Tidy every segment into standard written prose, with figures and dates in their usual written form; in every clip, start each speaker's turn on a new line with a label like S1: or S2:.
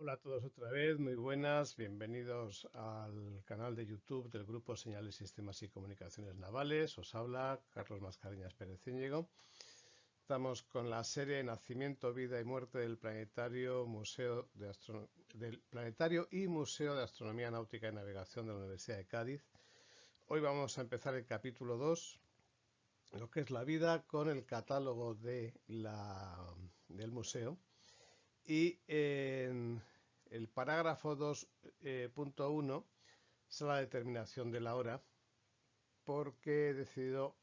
S1: Hola a todos otra vez, muy buenas, bienvenidos al canal de YouTube del Grupo Señales, Sistemas y Comunicaciones Navales. Os habla Carlos Mascareñas Pérez Íñigo. Estamos con la serie Nacimiento, Vida y Muerte del Planetario y Museo de Astronomía Náutica y Navegación de la Universidad de Cádiz. Hoy vamos a empezar el capítulo 2, lo que es la vida, con el catálogo del museo. Y en el parágrafo 2.1 es la determinación de la hora, porque he decidido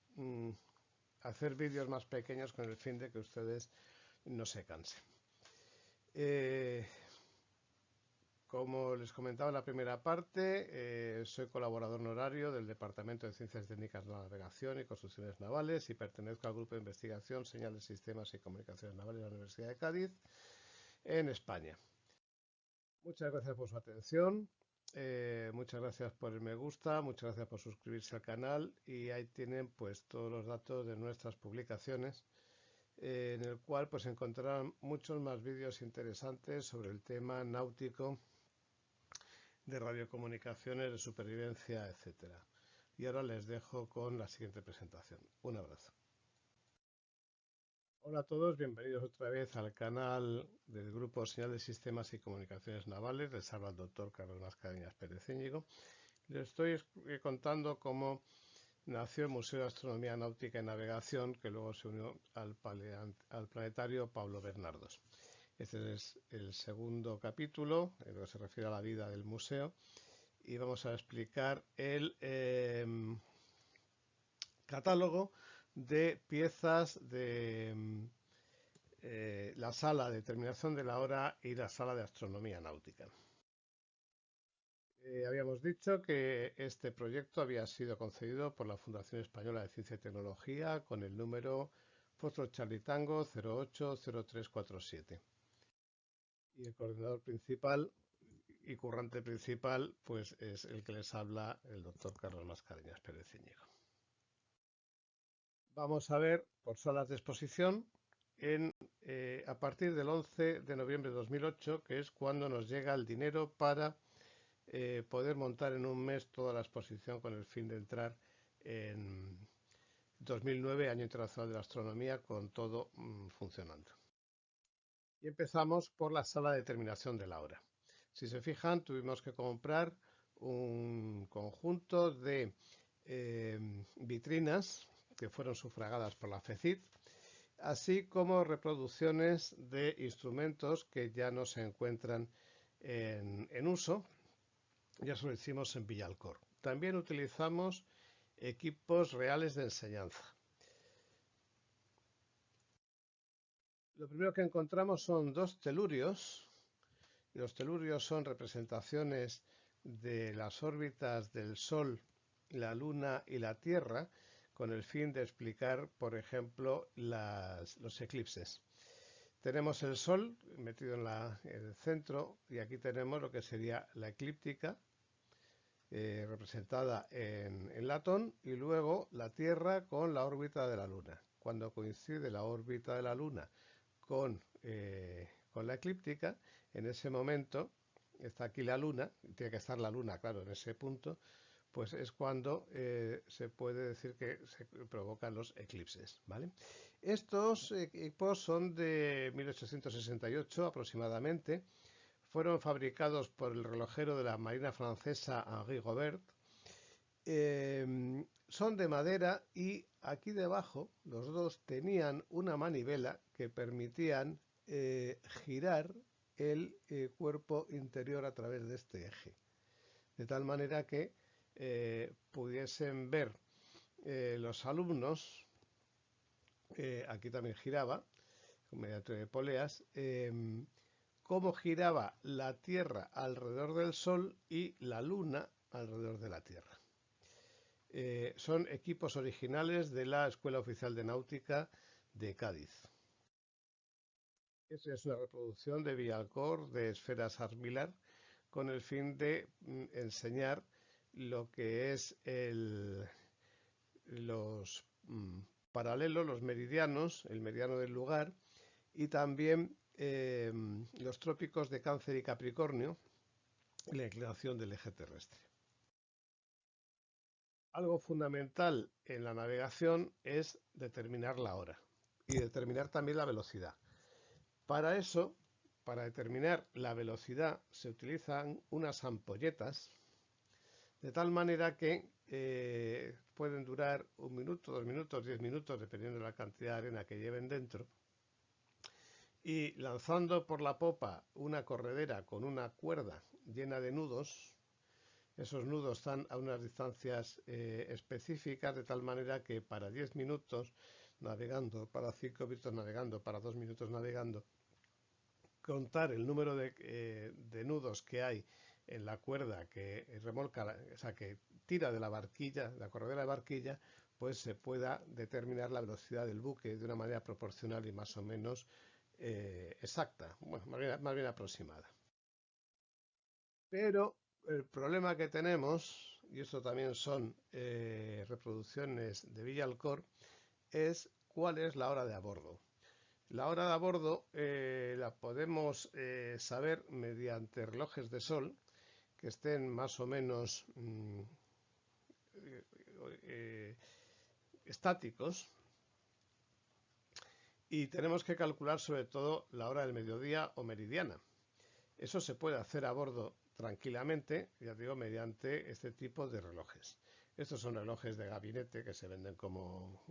S1: hacer vídeos más pequeños con el fin de que ustedes no se cansen. Como les comentaba en la primera parte, soy colaborador honorario del Departamento de Ciencias Técnicas de la Navegación y Construcciones Navales y pertenezco al Grupo de Investigación Señales, Sistemas y Comunicaciones Navales de la Universidad de Cádiz, en España. Muchas gracias por su atención, muchas gracias por el me gusta, muchas gracias por suscribirse al canal y ahí tienen pues todos los datos de nuestras publicaciones, en el cual pues encontrarán muchos más vídeos interesantes sobre el tema náutico, de radiocomunicaciones, de supervivencia, etcétera. Y ahora les dejo con la siguiente presentación. Un abrazo. Hola a todos, bienvenidos otra vez al canal del Grupo Señales, Sistemas y Comunicaciones Navales. Les habla el doctor Carlos Mascareñas Pérez Íñigo. Les estoy contando cómo nació el Museo de Astronomía Náutica y Navegación, que luego se unió al planetario Pablo Bernardos. Este es el segundo capítulo, en lo que se refiere a la vida del museo, y vamos a explicar el catálogo de piezas de la sala de determinación de la hora y la sala de astronomía náutica. Habíamos dicho que este proyecto había sido concedido por la Fundación Española de Ciencia y Tecnología con el número Foxtrot Charlie Tango 080347. Y el coordinador principal y currante principal pues es el que les habla, el doctor Carlos Mascareñas Pérez Íñigo. Vamos a ver por salas de exposición a partir del 11 de noviembre de 2008, que es cuando nos llega el dinero para poder montar en un mes toda la exposición con el fin de entrar en 2009, Año Internacional de la Astronomía, con todo funcionando. Y empezamos por la sala de determinación de la hora. Si se fijan, tuvimos que comprar un conjunto de vitrinas que fueron sufragadas por la FECIT, así como reproducciones de instrumentos que ya no se encuentran en uso. Ya eso lo hicimos en Villalcor. También utilizamos equipos reales de enseñanza. Lo primero que encontramos son dos telurios. Los telurios son representaciones de las órbitas del Sol, la Luna y la Tierra, con el fin de explicar, por ejemplo, los eclipses. Tenemos el Sol metido en el centro y aquí tenemos lo que sería la eclíptica, representada en latón, y luego la Tierra con la órbita de la Luna. Cuando coincide la órbita de la Luna con la eclíptica, en ese momento está aquí la Luna, tiene que estar la Luna, claro, en ese punto, pues es cuando se puede decir que se provocan los eclipses, ¿vale? Estos equipos son de 1868 aproximadamente. Fueron fabricados por el relojero de la Marina Francesa Henri Gobert. Son de madera y aquí debajo los dos tenían una manivela que permitían girar el cuerpo interior a través de este eje. De tal manera que pudiesen ver los alumnos, aquí también giraba, mediante poleas, cómo giraba la Tierra alrededor del Sol y la Luna alrededor de la Tierra. Son equipos originales de la Escuela Oficial de Náutica de Cádiz. Esta es una reproducción de Villalcor de esferas armilar con el fin de enseñar lo que es los paralelos, los meridianos, el meridiano del lugar, y también los trópicos de Cáncer y Capricornio y la inclinación del eje terrestre. Algo fundamental en la navegación es determinar la hora y determinar también la velocidad. Para eso, para determinar la velocidad, se utilizan unas ampolletas de tal manera que pueden durar 1 minuto, 2 minutos, 10 minutos, dependiendo de la cantidad de arena que lleven dentro. Y lanzando por la popa una corredera con una cuerda llena de nudos, esos nudos están a unas distancias específicas, de tal manera que para 10 minutos navegando, para 5 minutos navegando, para 2 minutos navegando, contar el número de nudos que hay en la cuerda que remolca, o sea, que tira de la barquilla, de la corredera de barquilla, pues se pueda determinar la velocidad del buque de una manera proporcional y más o menos exacta, bueno, más bien aproximada. Pero el problema que tenemos, y esto también son reproducciones de Villalcor, es cuál es la hora de a bordo. La hora de a bordo la podemos saber mediante relojes de sol que estén más o menos estáticos, y tenemos que calcular sobre todo la hora del mediodía o meridiana. Eso se puede hacer a bordo tranquilamente, ya digo, mediante este tipo de relojes. Estos son relojes de gabinete que se venden como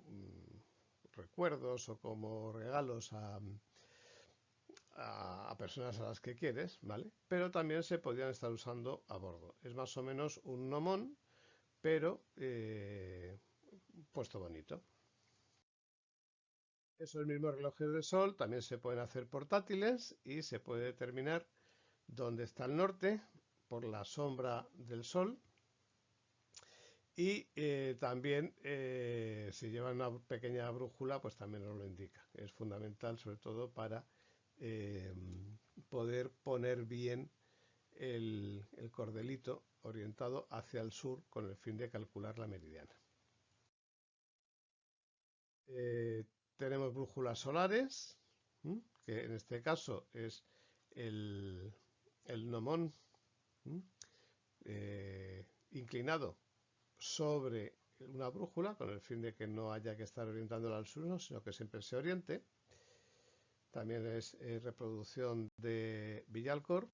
S1: recuerdos o como regalos a personas a las que quieres, ¿vale? Pero también se podrían estar usando a bordo. Es más o menos un gnomón, pero puesto bonito. Esos mismos relojes de sol también se pueden hacer portátiles y se puede determinar dónde está el norte por la sombra del sol. Y también si llevan una pequeña brújula, pues también nos lo indica. Es fundamental sobre todo para poder poner bien el cordelito orientado hacia el sur con el fin de calcular la meridiana. Tenemos brújulas solares, que en este caso es el gnomón inclinado sobre una brújula con el fin de que no haya que estar orientándola al sur, sino que siempre se oriente. También es reproducción de Villalcor.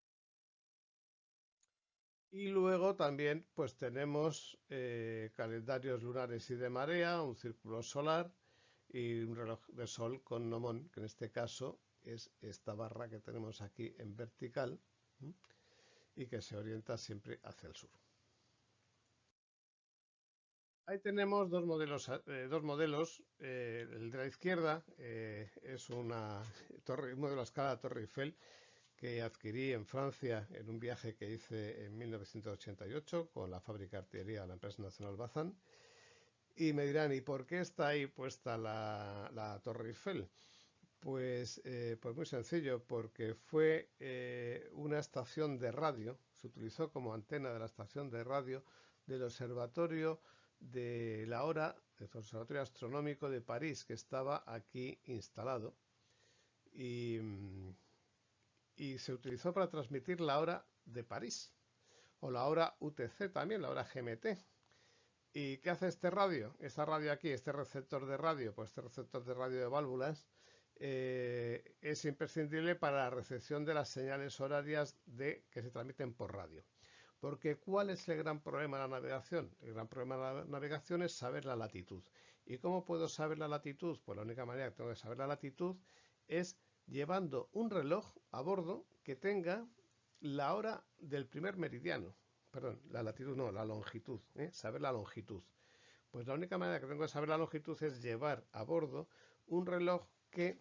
S1: Y luego también pues tenemos calendarios lunares y de marea, un círculo solar y un reloj de sol con gnomón, que en este caso es esta barra que tenemos aquí en vertical y que se orienta siempre hacia el sur. Ahí tenemos dos modelos. El de la izquierda es un modelo a escala Torre Eiffel que adquirí en Francia en un viaje que hice en 1988 con la fábrica de artillería de la empresa nacional Bazán. Y me dirán, ¿y por qué está ahí puesta la Torre Eiffel? Pues muy sencillo, porque fue una estación de radio, se utilizó como antena de la estación de radio del observatorio de la hora, el observatorio astronómico de París, que estaba aquí instalado, y se utilizó para transmitir la hora de París, o la hora UTC también, la hora GMT. ¿Y qué hace este radio? Esta radio aquí, este receptor de radio, pues este receptor de radio de válvulas, es imprescindible para la recepción de las señales horarias que se transmiten por radio. Porque ¿cuál es el gran problema de la navegación? El gran problema de la navegación es saber la latitud. ¿Y cómo puedo saber la latitud? Pues la única manera que tengo de saber la latitud es llevando un reloj a bordo que tenga la hora del primer meridiano. Perdón, la latitud no, la longitud, saber la longitud. Pues la única manera que tengo de saber la longitud es llevar a bordo un reloj que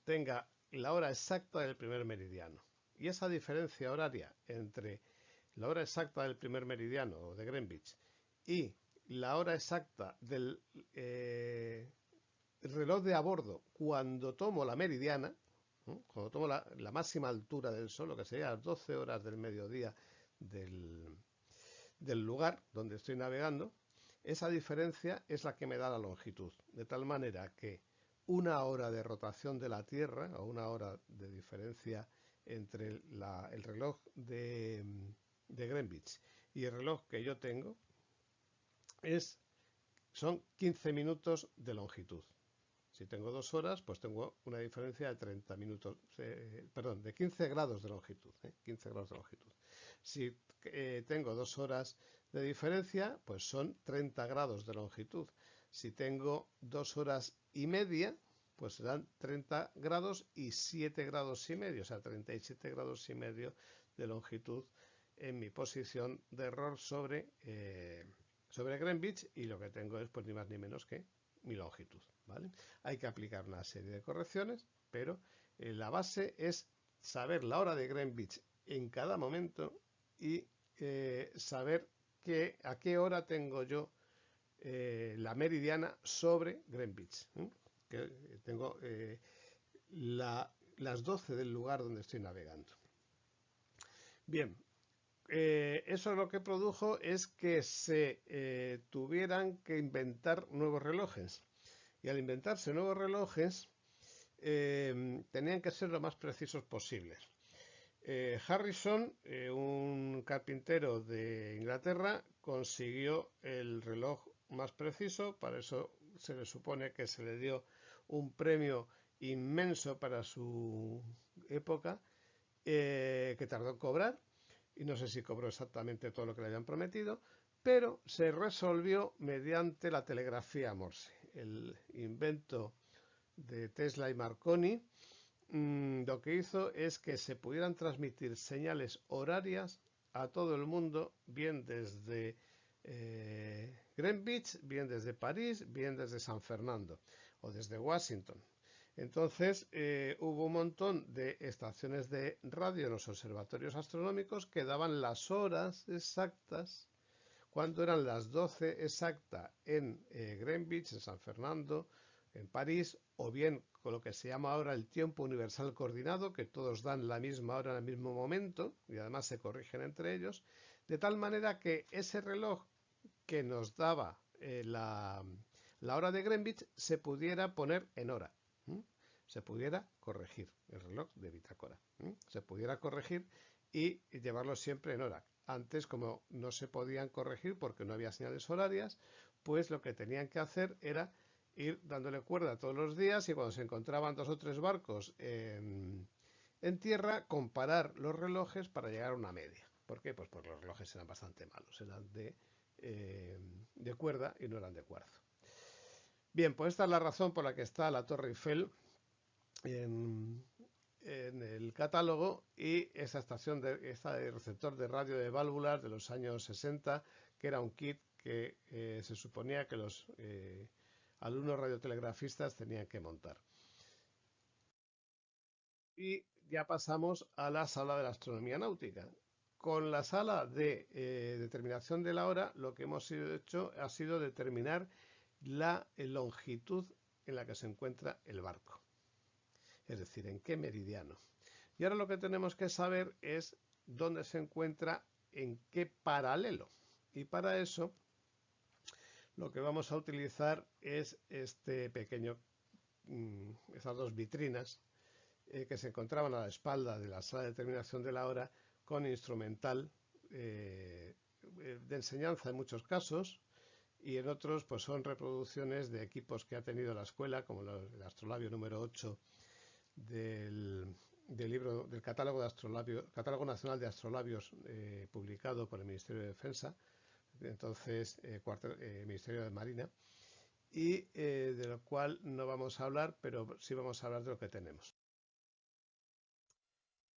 S1: tenga la hora exacta del primer meridiano. Y esa diferencia horaria entre la hora exacta del primer meridiano o de Greenwich y la hora exacta del reloj de a bordo cuando tomo la meridiana, cuando tomo la máxima altura del sol, lo que sería las 12 horas del mediodía del lugar donde estoy navegando, esa diferencia es la que me da la longitud. De tal manera que una hora de rotación de la Tierra, o una hora de diferencia entre el reloj de Greenwich y el reloj que yo tengo, son 15 minutos de longitud. Si tengo 2 horas, pues tengo una diferencia de 30 minutos, perdón, de 15 grados de longitud, 15 grados de longitud. Si tengo 2 horas de diferencia, pues son 30 grados de longitud. Si tengo 2 horas y media, pues serán 30 grados y 7 grados y medio, o sea, 37 grados y medio de longitud en mi posición de error sobre Greenwich, y lo que tengo es pues ni más ni menos que mi longitud, ¿vale? Hay que aplicar una serie de correcciones, pero la base es saber la hora de Greenwich en cada momento y saber a qué hora tengo yo la meridiana sobre Greenwich, que tengo las 12 del lugar donde estoy navegando. Bien, eso lo que produjo es que se tuvieran que inventar nuevos relojes. Y al inventarse nuevos relojes, tenían que ser lo más precisos posibles. Harrison, un carpintero de Inglaterra, consiguió el reloj más preciso. Para eso se le supone que se le dio un premio inmenso para su época, que tardó en cobrar, y no sé si cobró exactamente todo lo que le habían prometido, pero se resolvió mediante la telegrafía Morse, el invento de Tesla y Marconi. Lo que hizo es que se pudieran transmitir señales horarias a todo el mundo, bien desde Greenwich, bien desde París, bien desde San Fernando o desde Washington. Entonces hubo un montón de estaciones de radio en los observatorios astronómicos que daban las horas exactas, cuando eran las 12 exacta en Greenwich, en San Fernando, en París, o bien con lo que se llama ahora el tiempo universal coordinado, que todos dan la misma hora en el mismo momento y además se corrigen entre ellos, de tal manera que ese reloj que nos daba la hora de Greenwich se pudiera poner en hora, se pudiera corregir, el reloj de bitácora, se pudiera corregir y llevarlo siempre en hora. Antes, como no se podían corregir porque no había señales horarias, pues lo que tenían que hacer era ir dándole cuerda todos los días, y cuando se encontraban 2 o 3 barcos en tierra, comparar los relojes para llegar a una media. ¿Por qué? Pues porque los relojes eran bastante malos, eran de cuerda y no eran de cuarzo. Bien, pues esta es la razón por la que está la Torre Eiffel en el catálogo, y esa estación de receptor de radio de válvulas de los años 60, que era un kit que se suponía que los alumnos radiotelegrafistas tenían que montar. Y ya pasamos a la sala de la astronomía náutica. Con la sala de determinación de la hora, lo que hemos hecho ha sido determinar la longitud en la que se encuentra el barco, es decir, en qué meridiano. Y ahora lo que tenemos que saber es dónde se encuentra, en qué paralelo. Y para eso lo que vamos a utilizar es esas 2 vitrinas que se encontraban a la espalda de la sala de determinación de la hora, con instrumental de enseñanza en muchos casos, y en otros pues son reproducciones de equipos que ha tenido la escuela, como el astrolabio número 8 del libro del Catálogo Nacional de Astrolabios, publicado por el Ministerio de Defensa, entonces Ministerio de Marina, y de lo cual no vamos a hablar, pero sí vamos a hablar de lo que tenemos.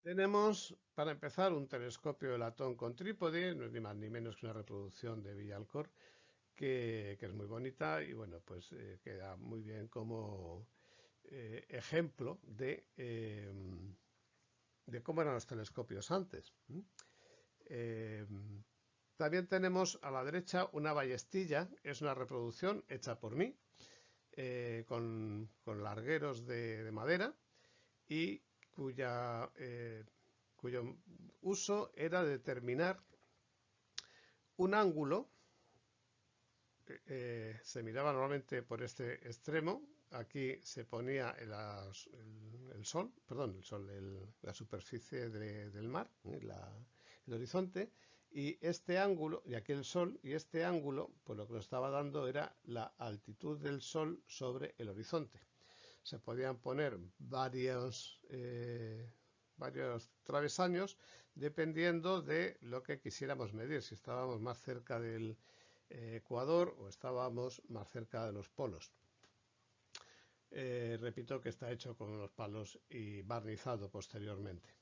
S1: Tenemos, para empezar, un telescopio de latón con trípode, no es ni más ni menos que una reproducción de Villalcor, que es muy bonita, y bueno, pues queda muy bien como ejemplo de cómo eran los telescopios antes. También tenemos a la derecha una ballestilla, es una reproducción hecha por mí, con largueros de madera, y cuyo uso era determinar un ángulo. Se miraba normalmente por este extremo, aquí se ponía la superficie del mar, el horizonte, y este ángulo, y aquí el sol, y este ángulo, pues lo que nos estaba dando era la altitud del sol sobre el horizonte. Se podían poner varios travesaños dependiendo de lo que quisiéramos medir, si estábamos más cerca del Ecuador o estábamos más cerca de los polos. Repito que está hecho con unos palos y barnizado posteriormente,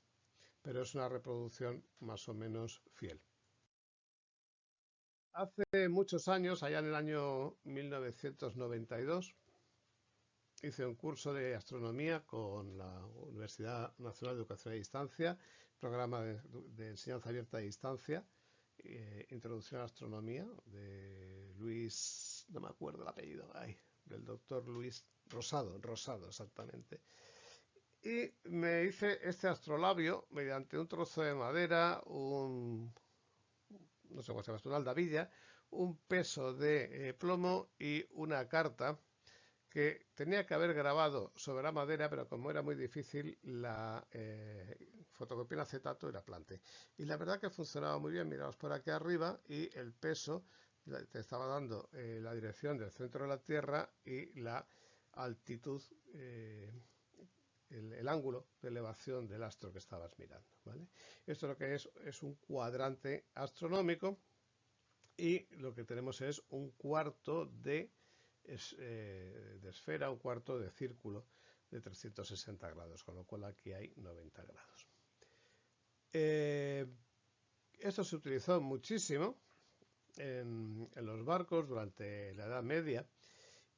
S1: pero es una reproducción más o menos fiel. Hace muchos años, allá en el año 1992, hice un curso de astronomía con la Universidad Nacional de Educación a Distancia, programa de enseñanza abierta a distancia, Introducción a la Astronomía, de Luis, no me acuerdo el apellido, del doctor Luis Rosado, exactamente. Y me hice este astrolabio mediante un trozo de madera, no sé cómo se llama, una aldabilla, un peso de plomo y una carta que tenía que haber grabado sobre la madera, pero como era muy difícil, la fotocopia en acetato era plante. Y la verdad que funcionaba muy bien. Mirabas por aquí arriba y el peso te estaba dando la dirección del centro de la Tierra y la altitud, el ángulo de elevación del astro que estabas mirando, ¿vale? Esto lo que es un cuadrante astronómico, y lo que tenemos es un cuarto de esfera, un cuarto de círculo de 360 grados, con lo cual aquí hay 90 grados. Esto se utilizó muchísimo en los barcos durante la Edad Media,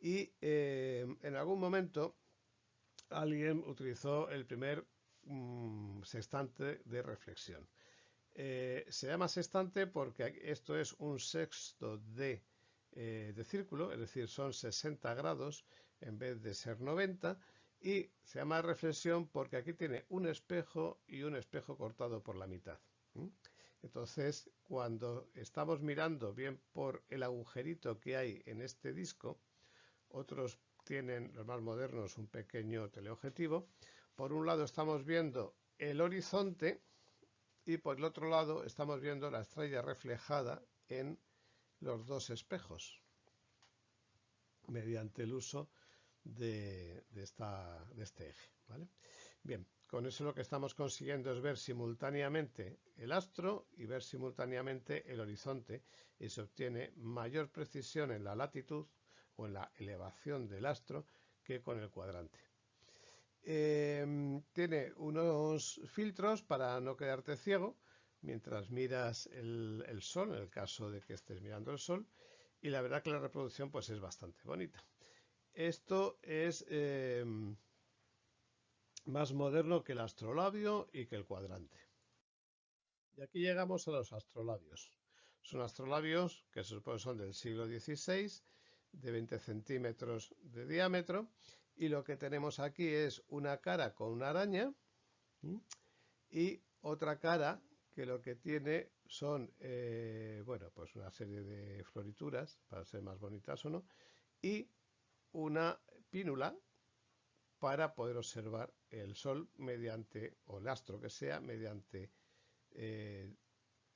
S1: y en algún momento alguien utilizó el primer sextante de reflexión. Se llama sextante porque esto es un sexto de círculo, es decir, son 60 grados en vez de ser 90, y se llama reflexión porque aquí tiene un espejo y un espejo cortado por la mitad. Entonces, cuando estamos mirando bien por el agujerito que hay en este disco, otros tienen, los más modernos, un pequeño teleobjetivo. Por un lado estamos viendo el horizonte y por el otro lado estamos viendo la estrella reflejada en los dos espejos mediante el uso de este eje, ¿vale? Bien, con eso lo que estamos consiguiendo es ver simultáneamente el astro y ver simultáneamente el horizonte, y se obtiene mayor precisión en la latitud o en la elevación del astro que con el cuadrante. Tiene unos filtros para no quedarte ciego mientras miras el sol, en el caso de que estés mirando el sol, y la verdad que la reproducción pues es bastante bonita. Esto es más moderno que el astrolabio y que el cuadrante. Y aquí llegamos a los astrolabios. Son astrolabios que se supone son del siglo XVI, de 20 centímetros de diámetro, y lo que tenemos aquí es una cara con una araña y otra cara que lo que tiene son pues una serie de florituras, para ser más bonitas o no, y una pínula para poder observar el sol mediante, o el astro que sea, mediante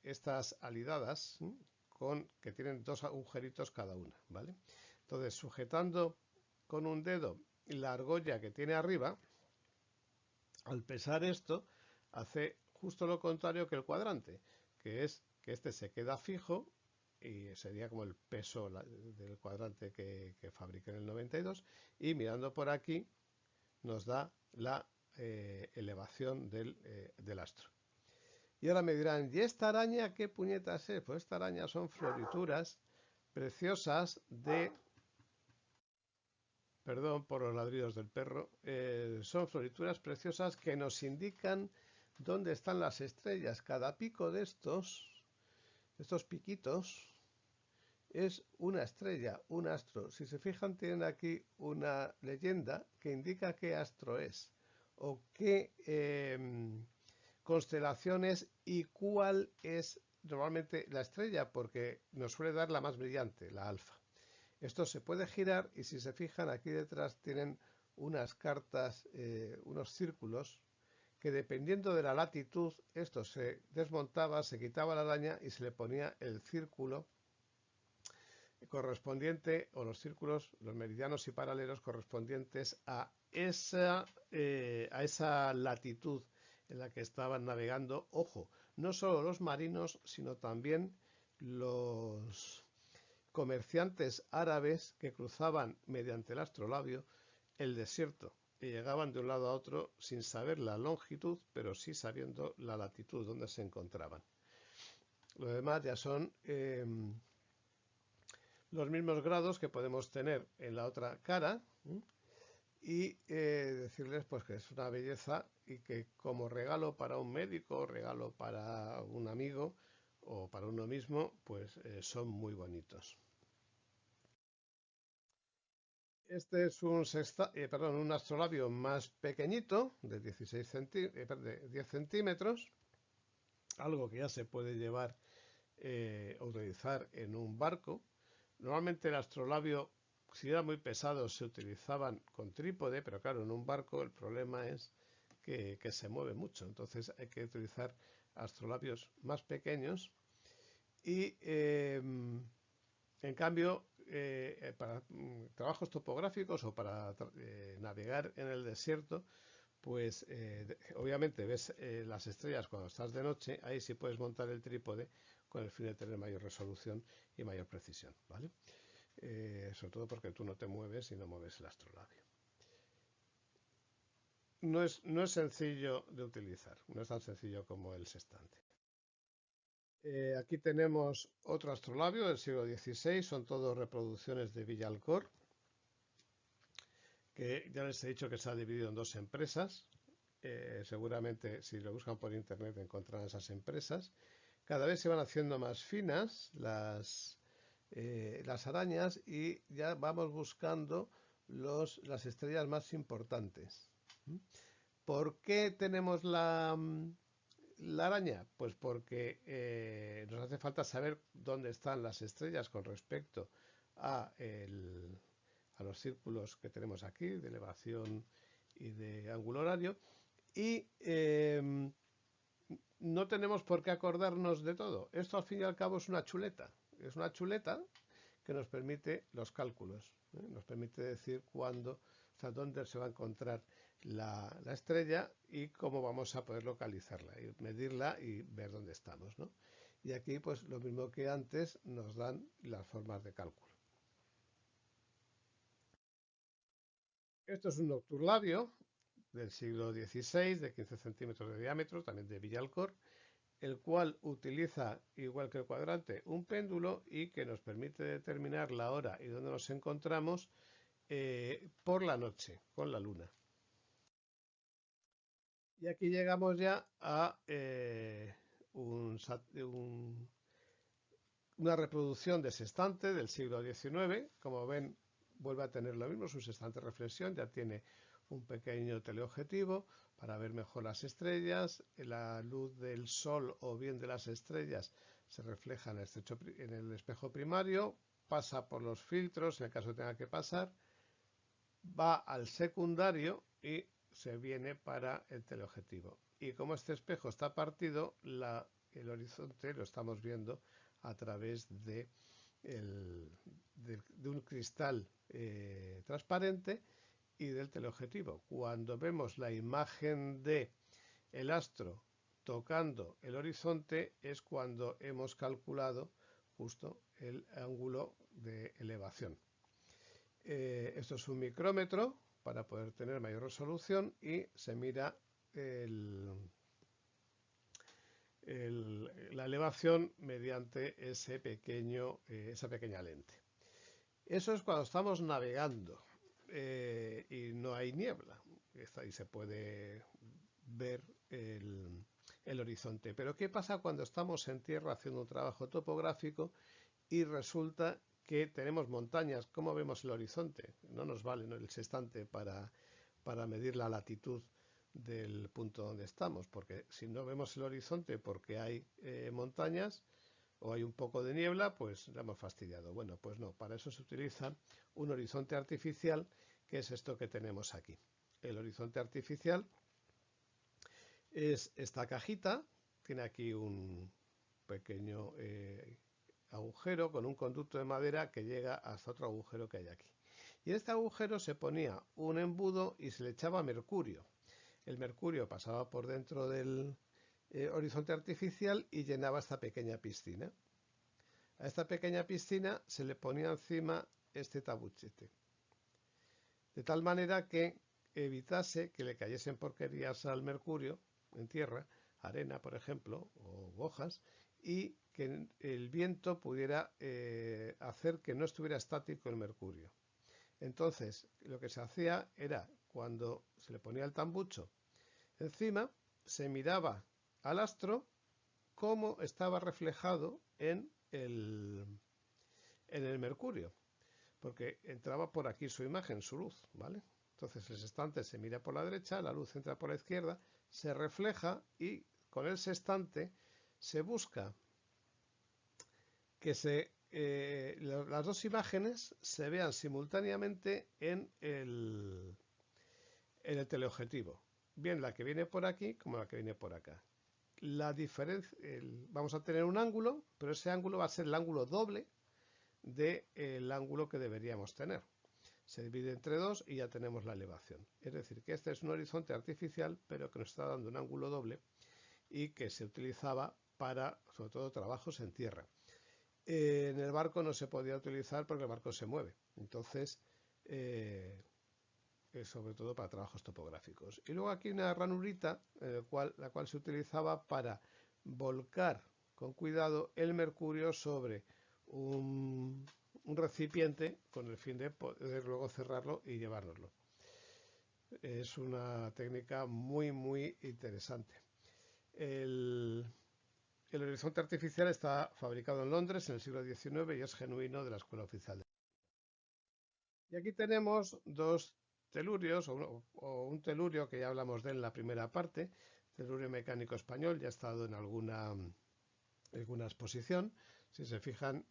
S1: estas alidadas que tienen dos agujeritos cada una, ¿vale? Entonces, sujetando con un dedo la argolla que tiene arriba, al pesar esto, hace justo lo contrario que el cuadrante, que es que este se queda fijo, y sería como el peso del cuadrante que fabriqué en el 92, y mirando por aquí nos da la elevación del astro. Y ahora me dirán, ¿y esta araña qué puñetas es? Pues esta araña son florituras preciosas de... Perdón por los ladridos del perro. Son florituras preciosas que nos indican dónde están las estrellas. Cada pico de estos piquitos, es una estrella, un astro. Si se fijan, tienen aquí una leyenda que indica qué astro es o qué constelaciones y cuál es normalmente la estrella, porque nos suele dar la más brillante, la alfa. Esto se puede girar y si se fijan aquí detrás tienen unas cartas, unos círculos que dependiendo de la latitud esto se desmontaba, se quitaba la araña y se le ponía el círculo correspondiente o los círculos, los meridianos y paralelos correspondientes a esa latitud en la que estaban navegando. Ojo, no solo los marinos, sino también los comerciantes árabes que cruzaban mediante el astrolabio el desierto y llegaban de un lado a otro sin saber la longitud, pero sí sabiendo la latitud donde se encontraban. Lo demás ya son los mismos grados que podemos tener en la otra cara y decirles pues que es una belleza y que como regalo para un médico, regalo para un amigo o para uno mismo, pues son muy bonitos. Este es un astrolabio más pequeñito, de 10 centímetros, algo que ya se puede llevar o utilizar en un barco. Normalmente el astrolabio, si era muy pesado, se utilizaban con trípode, pero claro, en un barco el problema es que se mueve mucho, entonces hay que utilizar astrolabios más pequeños y en cambio para trabajos topográficos o para navegar en el desierto, pues obviamente ves las estrellas cuando estás de noche, ahí sí puedes montar el trípode con el fin de tener mayor resolución y mayor precisión, ¿vale? Sobre todo porque tú no te mueves y no mueves el astrolabio. No es sencillo de utilizar, no es tan sencillo como el sextante. Aquí tenemos otro astrolabio del siglo XVI, son todos reproducciones de Villalcor, que ya les he dicho que se ha dividido en dos empresas. Seguramente si lo buscan por internet encontrarán esas empresas. Cada vez se van haciendo más finas las arañas y ya vamos buscando las estrellas más importantes. ¿Por qué tenemos la araña? Pues porque nos hace falta saber dónde están las estrellas con respecto a los círculos que tenemos aquí, de elevación y de ángulo horario, y no tenemos por qué acordarnos de todo. Esto al fin y al cabo es una chuleta que nos permite los cálculos, nos permite decir cuándo, o sea, dónde se va a encontrar la estrella y cómo vamos a poder localizarla y medirla y ver dónde estamos, ¿no? Y aquí pues lo mismo que antes nos dan las formas de cálculo. Esto es un nocturlabio del siglo XVI, de 15 centímetros de diámetro, también de Villalcor, el cual utiliza, igual que el cuadrante, un péndulo y que nos permite determinar la hora y dónde nos encontramos por la noche, con la luna. Y aquí llegamos ya a una reproducción de sextante del siglo XIX. Como ven, vuelve a tener lo mismo, su sextante reflexión, ya tiene un pequeño teleobjetivo para ver mejor las estrellas. La luz del sol o bien de las estrellas se refleja en el espejo primario, pasa por los filtros en el caso que tenga que pasar, va al secundario y se viene para el teleobjetivo. Y como este espejo está partido, el horizonte lo estamos viendo a través de un cristal transparente y del teleobjetivo. Cuando vemos la imagen de el astro tocando el horizonte es cuando hemos calculado justo el ángulo de elevación. Esto es un micrómetro para poder tener mayor resolución y se mira la elevación mediante esa pequeña lente. Eso es cuando estamos navegando y no hay niebla. Ahí se puede ver el horizonte. Pero ¿qué pasa cuando estamos en tierra haciendo un trabajo topográfico y resulta que tenemos montañas? ¿Cómo vemos el horizonte? No nos vale, ¿no?, el sextante para medir la latitud del punto donde estamos, porque si no vemos el horizonte porque hay montañas, o hay un poco de niebla, pues la hemos fastidiado. Bueno, pues no, para eso se utiliza un horizonte artificial, que es esto que tenemos aquí. El horizonte artificial es esta cajita, tiene aquí un pequeño agujero con un conducto de madera que llega hasta otro agujero que hay aquí. Y en este agujero se ponía un embudo y se le echaba mercurio. El mercurio pasaba por dentro del horizonte artificial y llenaba esta pequeña piscina. A esta pequeña piscina se le ponía encima este tabuchete, de tal manera que evitase que le cayesen porquerías al mercurio en tierra, arena por ejemplo, o hojas, y que el viento pudiera hacer que no estuviera estático el mercurio. Entonces, lo que se hacía era, cuando se le ponía el tambucho encima, se miraba al astro cómo estaba reflejado en el mercurio, porque entraba por aquí su imagen, su luz, ¿vale? Entonces el sextante se mira por la derecha, la luz entra por la izquierda, se refleja y con el sextante se busca que las dos imágenes se vean simultáneamente en el teleobjetivo, bien la que viene por aquí como la que viene por acá. La diferencia, vamos a tener un ángulo, pero ese ángulo va a ser el ángulo doble del ángulo que deberíamos tener. Se divide entre 2 y ya tenemos la elevación. Es decir, que este es un horizonte artificial, pero que nos está dando un ángulo doble y que se utilizaba para, sobre todo, trabajos en tierra. En el barco no se podía utilizar porque el barco se mueve. Entonces, sobre todo para trabajos topográficos. Y luego aquí una ranurita, la cual se utilizaba para volcar con cuidado el mercurio sobre un recipiente con el fin de poder luego cerrarlo y llevárnoslo. Es una técnica muy, muy interesante. El horizonte artificial está fabricado en Londres en el siglo XIX y es genuino de la Escuela Oficial. Y aquí tenemos dos telurios, o un telurio que ya hablamos de él en la primera parte, telurio mecánico español, ya ha estado en alguna exposición. Si se fijan,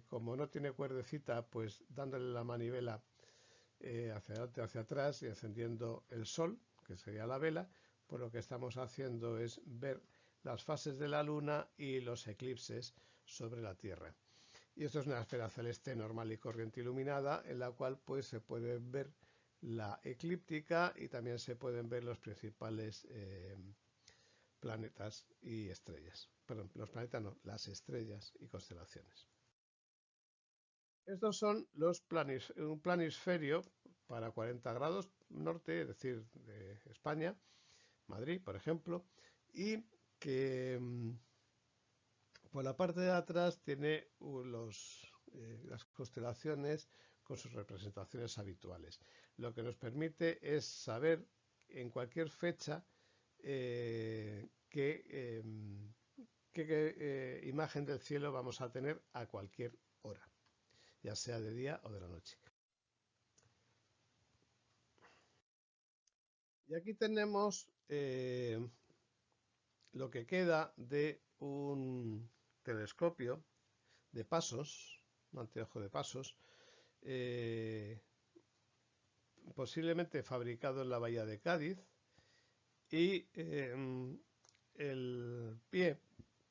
S1: como no tiene cuerdecita, pues dándole la manivela hacia adelante, hacia atrás y encendiendo el sol, que sería la vela, pues lo que estamos haciendo es ver las fases de la luna y los eclipses sobre la Tierra. Y esto es una esfera celeste normal y corriente iluminada, en la cual pues se puede ver la eclíptica y también se pueden ver los principales planetas y estrellas. Perdón, los planetas no, las estrellas y constelaciones. Estos son un planisferio para 40 grados norte, es decir, de España, Madrid, por ejemplo, y que por la parte de atrás tiene las constelaciones con sus representaciones habituales. Lo que nos permite es saber en cualquier fecha qué imagen del cielo vamos a tener a cualquier hora, ya sea de día o de la noche. Y aquí tenemos lo que queda de un telescopio de pasos, un anteojo de pasos, posiblemente fabricado en la bahía de Cádiz, y el pie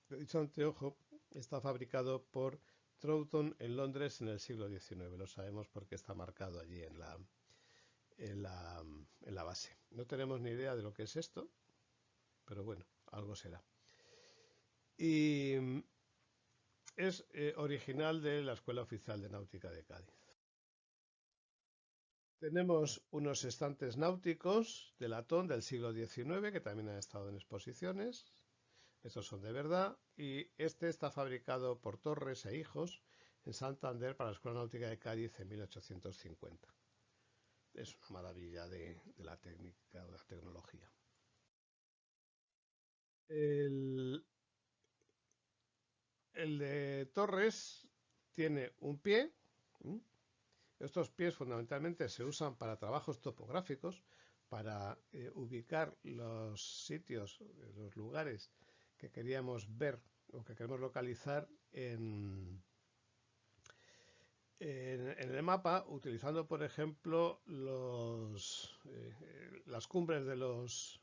S1: de dicho anteojo está fabricado por Troughton en Londres en el siglo XIX. Lo sabemos porque está marcado allí en la base. No tenemos ni idea de lo que es esto, pero bueno, algo será. Y es original de la Escuela Oficial de Náutica de Cádiz. Tenemos unos estantes náuticos de latón del siglo XIX que también han estado en exposiciones. Estos son de verdad. Y este está fabricado por Torres e Hijos en Santander para la Escuela Náutica de Cádiz en 1850. Es una maravilla de la técnica, de la tecnología. El de Torres tiene un pie. Estos pies fundamentalmente se usan para trabajos topográficos, para ubicar los sitios, los lugares que queríamos ver o que queremos localizar en el mapa, utilizando, por ejemplo, las cumbres de las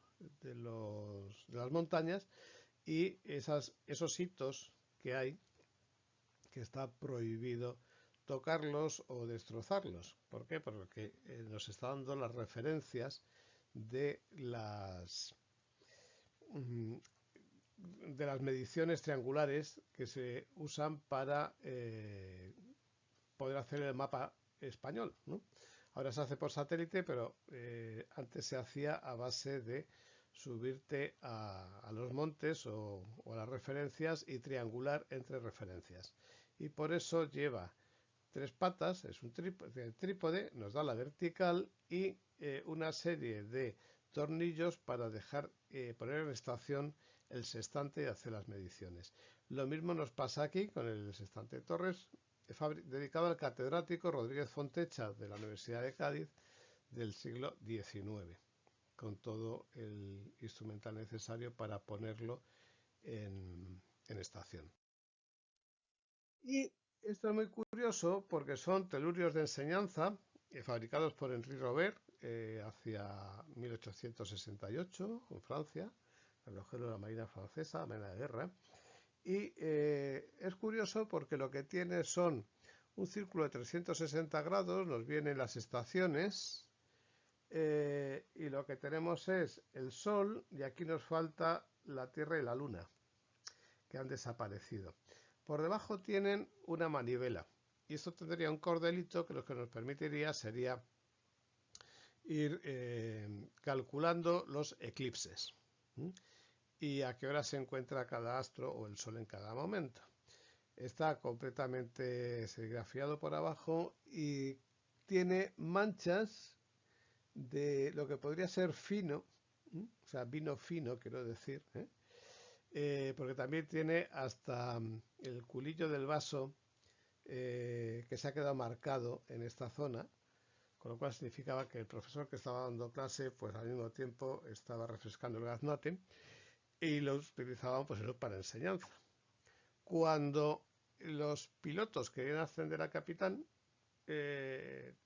S1: montañas y esos hitos que hay, que está prohibido tocarlos o destrozarlos. ¿Por qué? Porque nos está dando las referencias de las mediciones triangulares que se usan para poder hacer el mapa español, ¿no? Ahora se hace por satélite, pero antes se hacía a base de subirte a los montes o a las referencias y triangular entre referencias. Y por eso lleva 3 patas, es un trípode, nos da la vertical y una serie de tornillos para poner en estación el sextante y hacer las mediciones. Lo mismo nos pasa aquí con el sextante Torres, dedicado al catedrático Rodríguez Fontecha de la Universidad de Cádiz del siglo XIX, con todo el instrumental necesario para ponerlo en estación. Y esto es muy curioso porque son telurios de enseñanza fabricados por Henri Robert hacia 1868 en Francia, relojero de la Marina Francesa, la Marina de Guerra. Y es curioso porque lo que tiene son un círculo de 360 grados, nos vienen las estaciones y lo que tenemos es el Sol y aquí nos falta la Tierra y la Luna, que han desaparecido. Por debajo tienen una manivela y esto tendría un cordelito que lo que nos permitiría sería ir calculando los eclipses y a qué hora se encuentra cada astro o el Sol en cada momento. Está completamente serigrafiado por abajo y tiene manchas de lo que podría ser fino, o sea, vino fino, quiero decir, porque también tiene hasta el culillo del vaso que se ha quedado marcado en esta zona, con lo cual significaba que el profesor que estaba dando clase, pues al mismo tiempo estaba refrescando el gaznate y lo utilizaban pues eso para enseñanza. Cuando los pilotos querían ascender a capitán,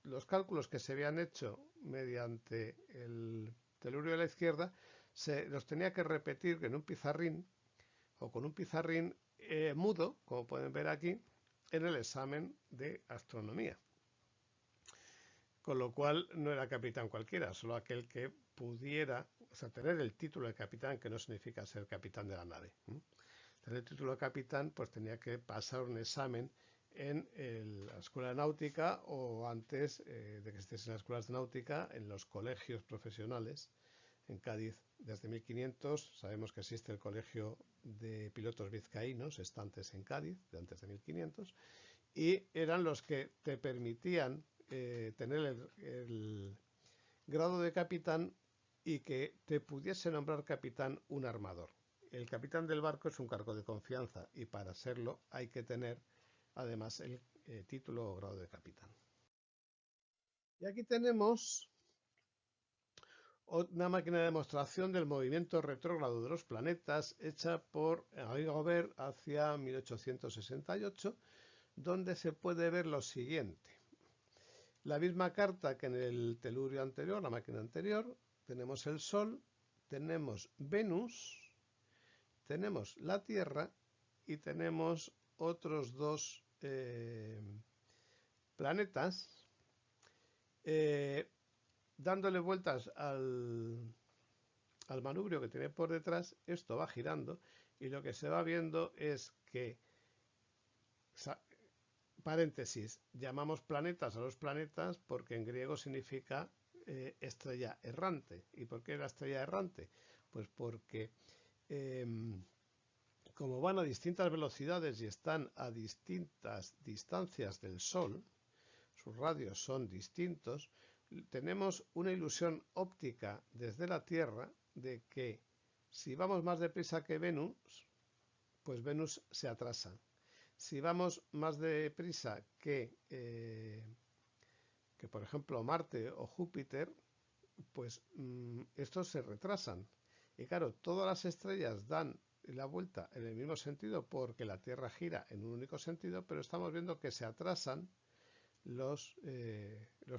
S1: los cálculos que se habían hecho mediante el telurio de la izquierda se los tenía que repetir en un pizarrín o con un pizarrín mudo, como pueden ver aquí, en el examen de astronomía. Con lo cual no era capitán cualquiera, solo aquel que pudiera, o sea, tener el título de capitán, que no significa ser capitán de la nave. Tener el título de capitán, pues tenía que pasar un examen en la escuela de náutica o antes de que estés en las escuelas de náutica, en los colegios profesionales. En Cádiz, desde 1500, sabemos que existe el colegio de pilotos vizcaínos, estantes en Cádiz, de antes de 1500, y eran los que te permitían tener el grado de capitán y que te pudiese nombrar capitán un armador. El capitán del barco es un cargo de confianza y para serlo hay que tener además el título o grado de capitán. Y aquí tenemos una máquina de demostración del movimiento retrógrado de los planetas hecha por Henri Robert hacia 1868, donde se puede ver lo siguiente. La misma carta que en el telurio anterior, la máquina anterior, tenemos el Sol, tenemos Venus, tenemos la Tierra y tenemos otros 2 planetas dándole vueltas al manubrio que tiene por detrás. Esto va girando y lo que se va viendo es que, paréntesis, llamamos planetas a los planetas porque en griego significa estrella errante. ¿Y por qué la estrella errante? Pues porque como van a distintas velocidades y están a distintas distancias del Sol, sus radios son distintos, tenemos una ilusión óptica desde la Tierra de que si vamos más deprisa que Venus, pues Venus se atrasa. Si vamos más deprisa que por ejemplo Marte o Júpiter, pues estos se retrasan. Y claro, todas las estrellas dan la vuelta en el mismo sentido porque la Tierra gira en un único sentido, pero estamos viendo que se atrasan los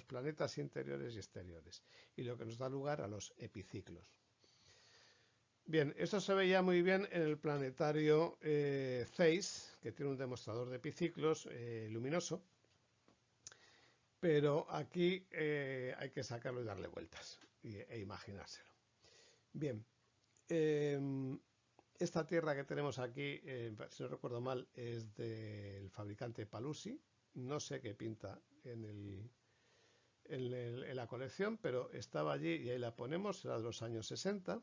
S1: planetas interiores y exteriores, y lo que nos da lugar a los epiciclos. Bien, esto se veía muy bien en el planetario Zeiss, que tiene un demostrador de epiciclos luminoso, pero aquí hay que sacarlo y darle vueltas e imaginárselo. Bien, esta Tierra que tenemos aquí, si no recuerdo mal, es del fabricante Paluzzi. No sé qué pinta en la colección, pero estaba allí y ahí la ponemos, era de los años 60,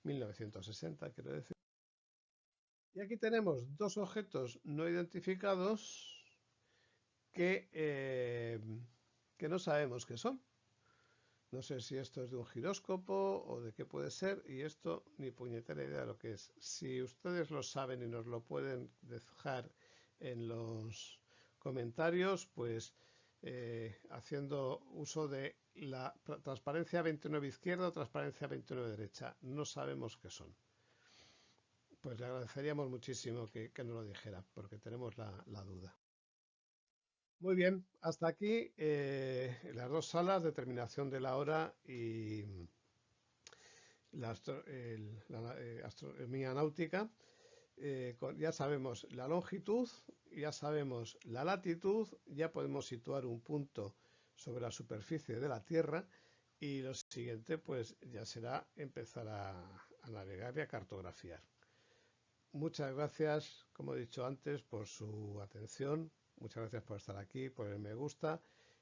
S1: 1960 quiero decir. Y aquí tenemos dos objetos no identificados que no sabemos qué son. No sé si esto es de un giróscopo o de qué puede ser, y esto ni puñetera idea de lo que es. Si ustedes lo saben y nos lo pueden dejar en los comentarios, pues haciendo uso de la transparencia 29 izquierda o transparencia 29 derecha. No sabemos qué son. Pues le agradeceríamos muchísimo que nos lo dijera, porque tenemos la duda. Muy bien, hasta aquí las dos salas de determinación de la hora y la astronomía náutica. Ya sabemos la longitud, ya sabemos la latitud, ya podemos situar un punto sobre la superficie de la Tierra, y lo siguiente pues ya será empezar a navegar y a cartografiar. Muchas gracias, como he dicho antes, por su atención. Muchas gracias por estar aquí, por el me gusta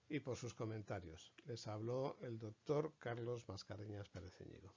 S1: y por sus comentarios. Les habló el doctor Carlos Mascareñas Pérez Íñigo.